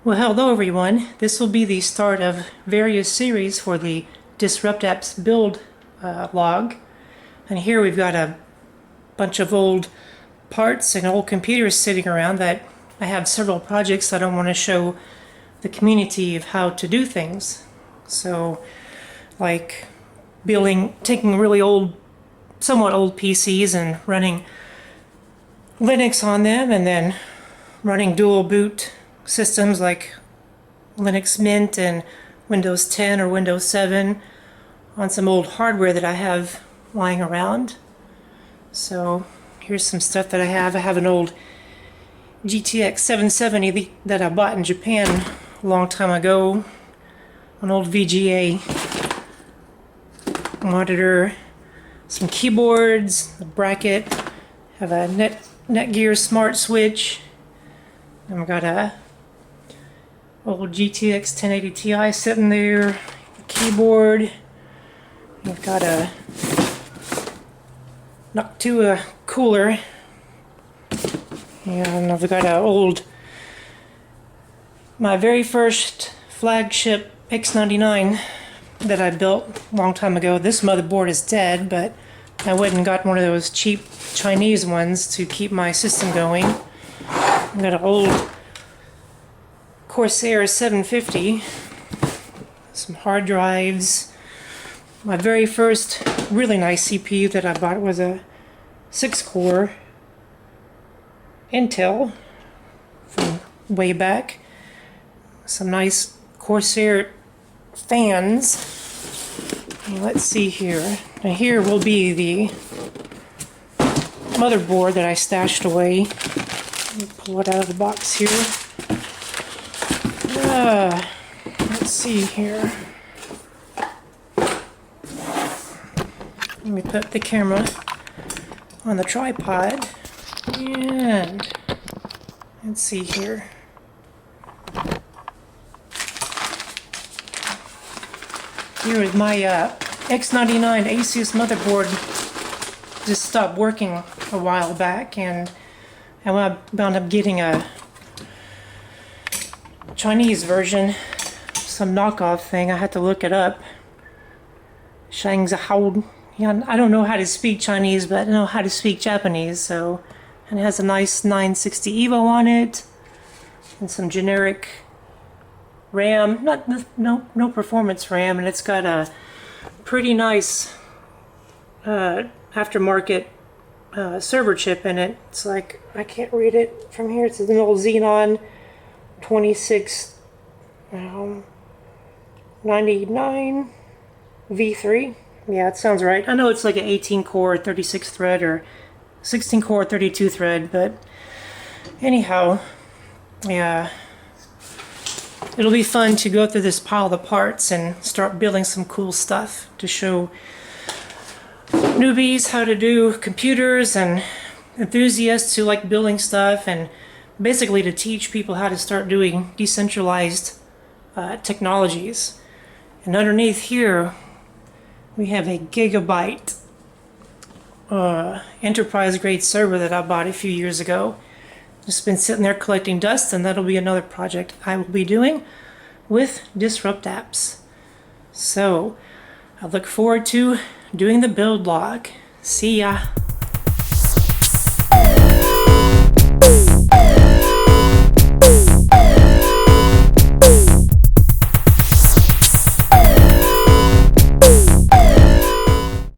Well, hello everyone. This will be the start of various series for the Disrupt Apps build log. And here we've got a bunch of old parts and old computers sitting around that I have several projects that I want to show the community of how to do things. So, like taking really old, somewhat old PCs and running Linux on them, and then running dual boot systems like Linux Mint and Windows 10 or Windows 7 on some old hardware that I have lying around. So here's some stuff that I have. I have an old GTX 770 that I bought in Japan a long time ago, an old VGA monitor, some keyboards, a bracket, have a Netgear smart switch, and I've got a old GTX 1080 Ti sitting there, a keyboard. I've got a Noctua cooler, and I've got my very first flagship x99 that I built a long time ago. This motherboard is dead, but I went and got one of those cheap Chinese ones to keep my system going. I've got an old Corsair 750, some hard drives. My very first really nice CPU that I bought was a 6-core Intel from way back. Some nice Corsair fans. And let's see here. Now here will be the motherboard that I stashed away. Let me pull it out of the box here. Let's see here. Let me put the camera on the tripod, and let's see here. Here is my x99 Asus motherboard. Just stopped working a while back, and I wound up getting a Chinese version, some knockoff thing. I had to look it up. Shangzhou. Yeah, I don't know how to speak Chinese, but I know how to speak Japanese. So, and it has a nice 960 Evo on it, and some generic RAM. No performance RAM, and it's got a pretty nice aftermarket server chip in it. It's like, I can't read it from here. It's an old Xenon 2699 V3. Yeah, it sounds right. I know it's like an 18 core 36 thread or 16 core 32 thread, but anyhow, yeah, it'll be fun to go through this pile of parts and start building some cool stuff to show newbies how to do computers and enthusiasts who like building stuff, and basically to teach people how to start doing decentralized technologies. And underneath here we have a gigabyte enterprise grade server that I bought a few years ago. Just been sitting there collecting dust, and that'll be another project I will be doing with Disrupt Apps. So I look forward to doing the build log. See ya.